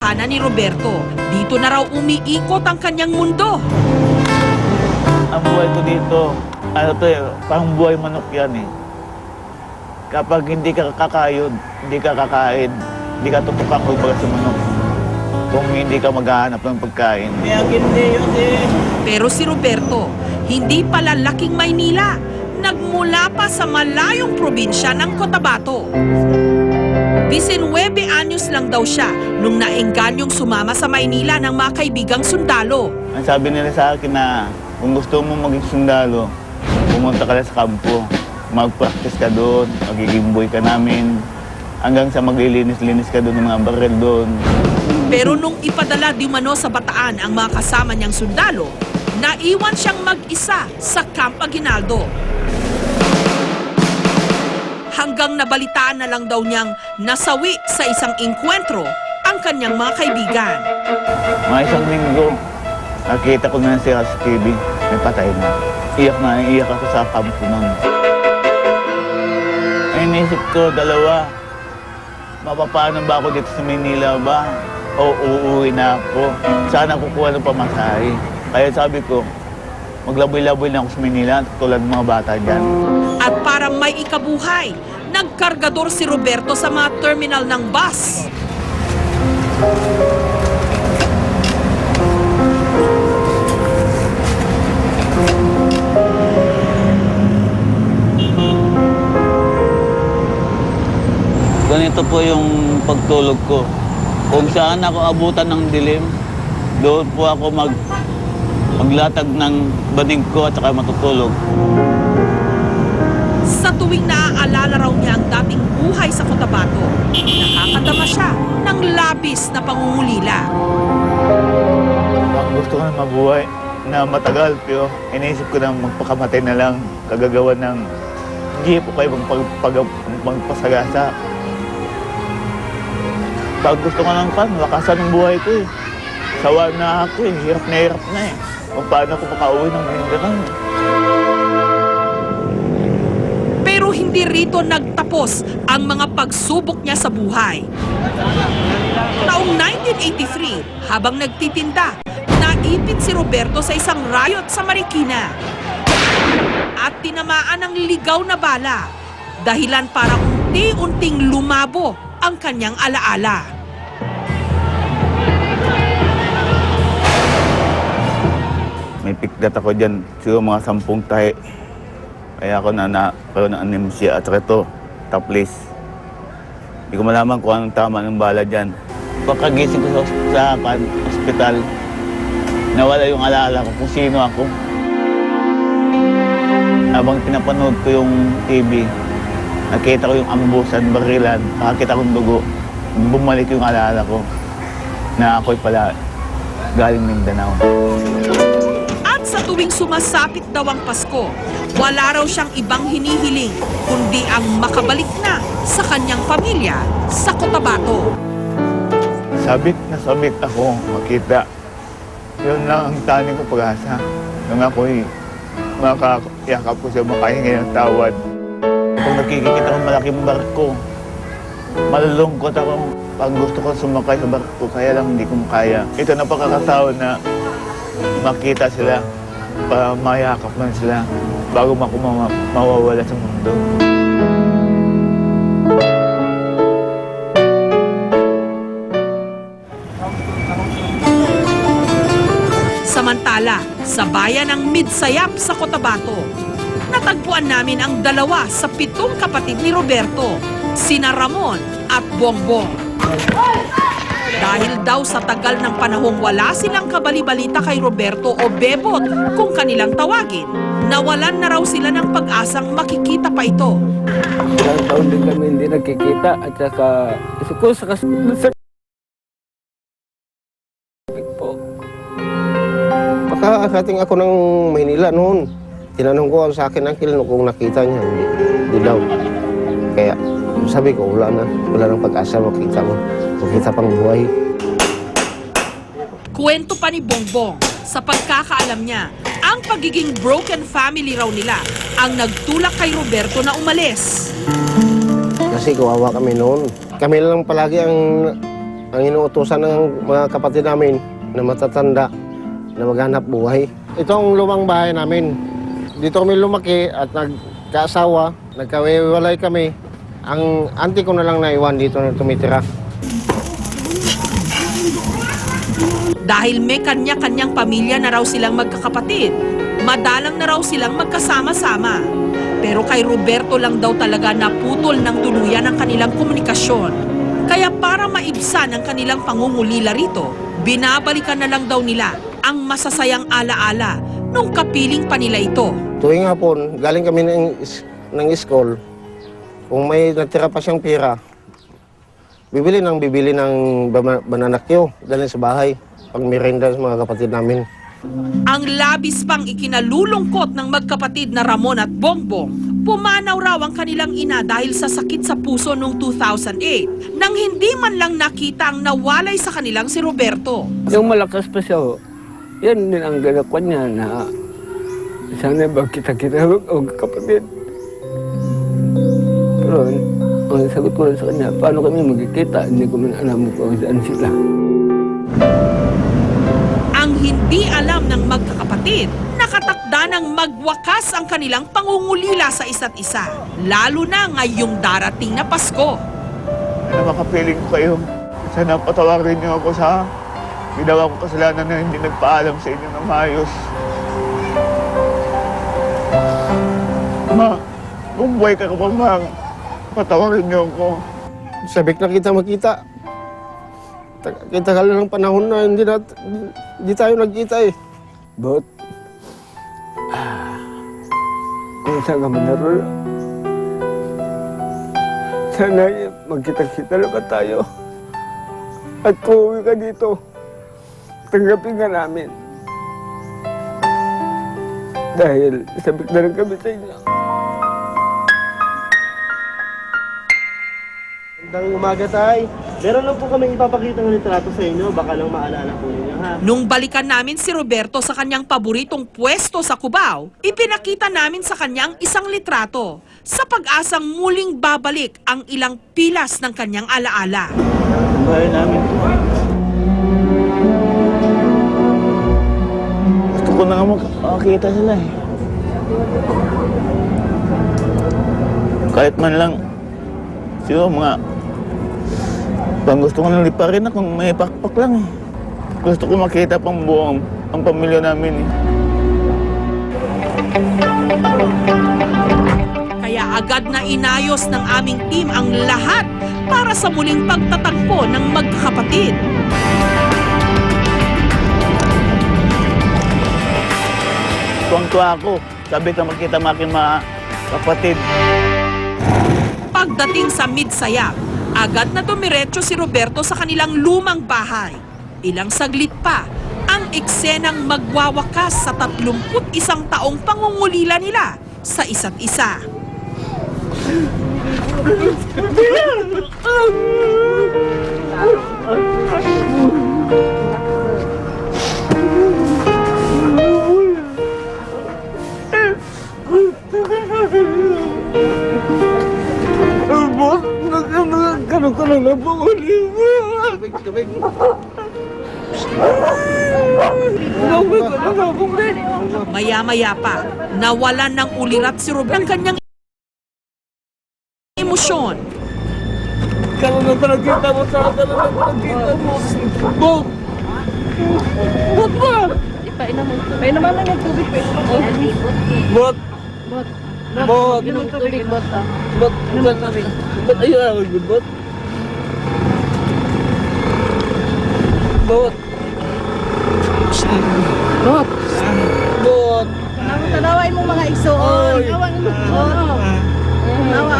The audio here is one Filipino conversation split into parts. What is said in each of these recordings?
tadhana ni Roberto. Dito na raw umiikot ang kanyang mundo. Ang buhay ko dito, parang buhay manok yan eh. Kapag hindi ka kakayod, hindi ka kakain, hindi ka tutupak sa manok. Kung hindi ka maghahanap ng pagkain. Pero si Roberto, hindi pala laking Maynila. Nagmula pa sa malayong probinsya ng Cotabato. 19 anyos lang daw siya nung naengganyong sumama sa Maynila ng mga kaibigang sundalo. Ang sabi nila sa akin na kung gusto mo maging sundalo, pumunta ka lang sa kampo. Mag-practice ka doon, magiging boy ka namin. Hanggang sa maglilinis-linis ka doon ng mga baril doon. Pero nung ipadala di umano sa Bataan ang mga kasama niyang sundalo, naiwan siyang mag-isa sa Camp Aguinaldo. Hanggang nabalitaan na lang daw niyang nasawi sa isang engkwentro ang kanyang mga kaibigan. Mga isang linggo, nakita ko na siya sa TV, may patay na. Iyak ako sa kampo nun. Ay, naisip ko, dalawa, mapapaanan ba ako dito sa Manila ba? O uuwi na ako. Sana kukuha ng pamasahe. Kaya sabi ko, maglaboy-laboy na ako sa Manila tulad ng mga bata dyan. At para may ikabuhay, nagkargador si Roberto sa mga terminal ng bus. Ganito po yung pagtulog ko. Kung saan ako abutan ng dilim, doon po ako maglatag ng banig ko at saka matutulog. Sa tuwing naaalala raw niya ang dating buhay sa Cotabato, nakakadama siya ng labis na pangungulila. Ang gusto ko na mabuhay na matagal, pero iniisip ko na magpakamatay na lang, kagagawa ng hindi po kayo magpasagasa. Pag gusto ko ng lakasan ng buhay ko eh. Sawa na ako eh, hirap na eh. Kung paano ako makauwi ng Mindanao. Pero hindi rito nagtapos ang mga pagsubok niya sa buhay. Taong 1983, habang nagtitinda, naipit si Roberto sa isang riot sa Marikina. At tinamaan ng ligaw na bala, dahilan para unti-unting lumabo ang kanyang alaala. May pikdat ako dyan, siguro mga 10 tahi. Kaya ako nagkaroon ng anemsia at saka ito, topless. Hindi ko malaman kung anong tama ng bala dyan. Pagkagising ko sa ospital, nawala yung alaala ko kung sino ako. Habang pinapanood ko yung TV, nakita ko yung ambusan, barilan, nakakita kong dugo. Bumalik yung alaala ko na ako'y pala galing Mindanao. At sa tuwing sumasapit daw ang Pasko, wala raw siyang ibang hinihiling kundi ang makabalik na sa kanyang pamilya sa Cotabato. Sabik na sabik ako makita. Yun lang ang taning ko pag-asa. Nung ako'y makakayakap ko siya, makahingi ng tawad. Kung nakikita ko malaking barko, malulungkot ako. Pag gusto ko sumakay sa barko, kaya lang hindi ko makaya. Ito na pagkakataon na makita sila, mayakap man sila bago ako mawawala sa mundo. Samantala, sa bayan ng Midsayap sa Cotabato, natagpuan namin ang dalawa sa 7 kapatid ni Roberto, sina Ramon at Bongbong. Dahil daw sa tagal ng panahong wala silang kabali-balita kay Roberto o Bebot kung kanilang tawagin, nawalan na raw sila ng pag-asang makikita pa ito. Ilang taon din kami hindi nagkikita at saka ko sa po. Pakakating ako ng Maynila noon. Tinanong ko sa akin ang kilano kung nakita niya. Hindi daw. Kaya sabi ko, wala nang pag-asa makita pang buhay. Kwento pa ni Bongbong, sa pagkakaalam niya, ang pagiging broken family raw nila ang nagtulak kay Roberto na umalis. Kasi kawawa kami noon. Kami lang palagi ang ang inuutosan ng mga kapatid namin na matatanda na maghanap buhay. Ito ang lumang bahay namin. Dito kami lumaki at nagkaasawa, nagkawiwalay kami. Ang auntie ko na lang naiwan dito na tumitira. Dahil may kanya-kanyang pamilya na raw silang magkakapatid, madalang na raw silang magkasama-sama. Pero kay Roberto lang daw talaga naputol ng tuluyan ang kanilang komunikasyon. Kaya para maibsan ang kanilang pangungulila rito, binabalikan na lang daw nila ang masasayang alaala nung kapiling pa nila ito. Tuwing hapon, galing kami ng school. Kung may natira pa siyang pira, bibili ng bananakyo, dalhin sa bahay. Pag merenda sa mga kapatid namin. Ang labis pang ikinalulungkot ng magkapatid na Ramon at Bongbong, pumanaw raw ang kanilang ina dahil sa sakit sa puso noong 2008 nang hindi man lang nakita ang nawalay sa kanilang si Roberto. Yung malakas pa siya, oh, yan din ang galakwan niya na sana ba kita-kita o kapatid. Pero ang sagot ko lang sa kanya, paano kami magkikita? Hindi ko man alam kung saan sila. Ang hindi alam ng magkakapatid, nakatakda ng magwakas ang kanilang pangungulila sa isa't isa, lalo na ngayong darating na Pasko. Na makapiling ko kayo. Sana patawarin niyo ako sa ginawa ko kasalanan na hindi nagpaalam sa inyo ng maayos. Ma, kung buhay ka pa, ma, patawarin niyo ako. Sabik na kita makita. Kita ka lang ng panahon na hindi tayo nagkita eh. But, kung saan ka man naroon, sana magkita-kita na ba tayo? At kung uwi ka dito, tanggapin ka namin. Dahil sabik na rin kami sa inyo. Magandang umaga, Tay. Meron lang po kami ipapakita ng litrato sa inyo. Baka lang maalala po ninyo, ha? Nung balikan namin si Roberto sa kanyang paboritong pwesto sa Cubao, ipinakita namin sa kanyang isang litrato sa pag-asang muling babalik ang ilang pilas ng kanyang alaala. Ang bahay namin po. Gusto ko na nga makakita sila eh. Kahit man lang, siguro mga pang gusto ko nang liparin na kung may pakpak lang eh. Gusto ko makita pang buong ang pamilya namin eh. Kaya agad na inayos ng aming team ang lahat para sa muling pagtatagpo ng magkakapatid. Tuwang-tuwa ako. Sabi ka makita makin mga kapatid. Pagdating sa Midsayap, agad na dumiretso si Roberto sa kanilang lumang bahay. Ilang saglit pa, ang eksenang magwawakas sa 31 taong pangungulila nila sa isa't isa. Ganun ka lang na pangulila. Tubig. Maya-maya pa, nawalan ng ulirat si Roberto ng kanyang emosyon. Ganun na pinagkita mo sa akin. Ganun na pinagkita mo. Bot! Bot ba? Painom naman ng tubig. Bot! Bot! Inom tubig, bot. Bot! Bot! Ayun ako, good bot! Bot! Bot. Bot! Tanawain mo mga igsoon. Awan mo. Nawa.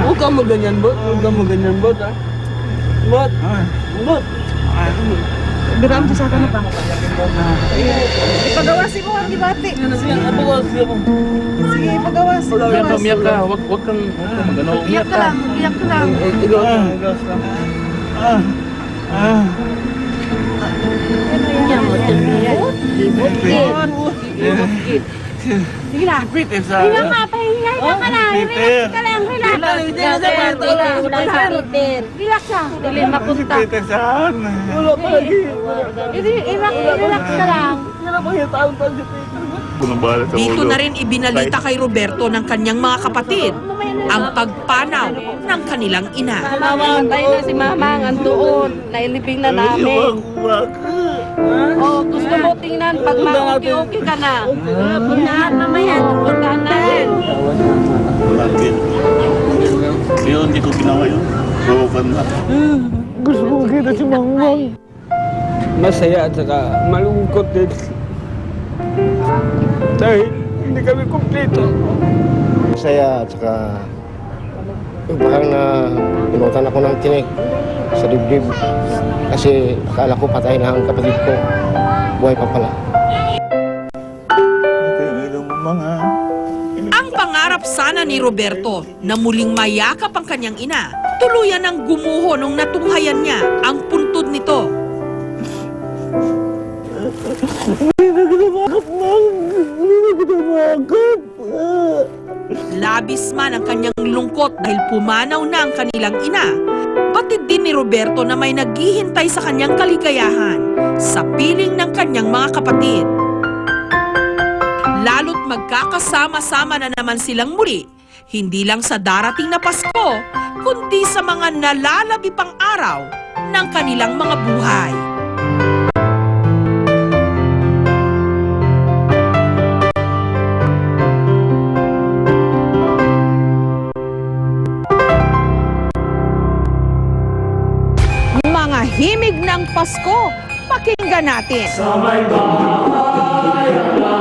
Huwag ka mo ganyan, Bot. Huwag ka mo ganyan, Bot, ha? Bot! Bot! Biram sa sana pa. Ipagawasi mo ang gibati. Sige, abawas ako. Sige, ipagawas. Umiyak ka. Huwag kang magano. Iyak ka lang. Iyak ka lang. Igawas lang. Igawas lang. Sige na. Peter Hinga ka, pahinga ka na. Relax ka lang, relax. Relax ka. Dili mapunta. Peter saan? Wala pa lagi. Relax ka lang. Wala pa yung taon pa si Peter. Bumabala sa Dito ulo. na rin ibinalita kay Roberto ng kanyang mga kapatid ang pagpanaw ng kanilang ina. Mamamatay na si Mamang, andoon. Nailibing na namin. Oh, gusto mo tingnan pag ma-okay ka na. Puntahan mamaya. Puntahan natin. Bakit? Kaya hindi ko ginawa yun. Subukan na. Gusto ko kita si Mangmang. Masaya at saka malungkot din. Dahil hindi kami kumpleto. Masaya at saka parang na pinutan ako ng tinik sa dibdib. Kasi akala ko patay na ang kapatid ko. Buhay pa pala. Ito yung mga... Ang pangarap sana ni Roberto na muling mayakap ang kanyang ina, tuluyan ang gumuho nung natunghayan niya ang puntod nito. Labis man ang kanyang lungkot dahil pumanaw na ang kanilang ina. Batid din ni Roberto na may naghihintay sa kanyang kaligayahan sa piling ng kanyang mga kapatid. Lalo't magkakasama-sama na naman silang muli, hindi lang sa darating na Pasko, kundi sa mga nalalabi pang araw ng kanilang mga buhay. Mga himig ng Pasko, pakinggan natin. Sa may bayan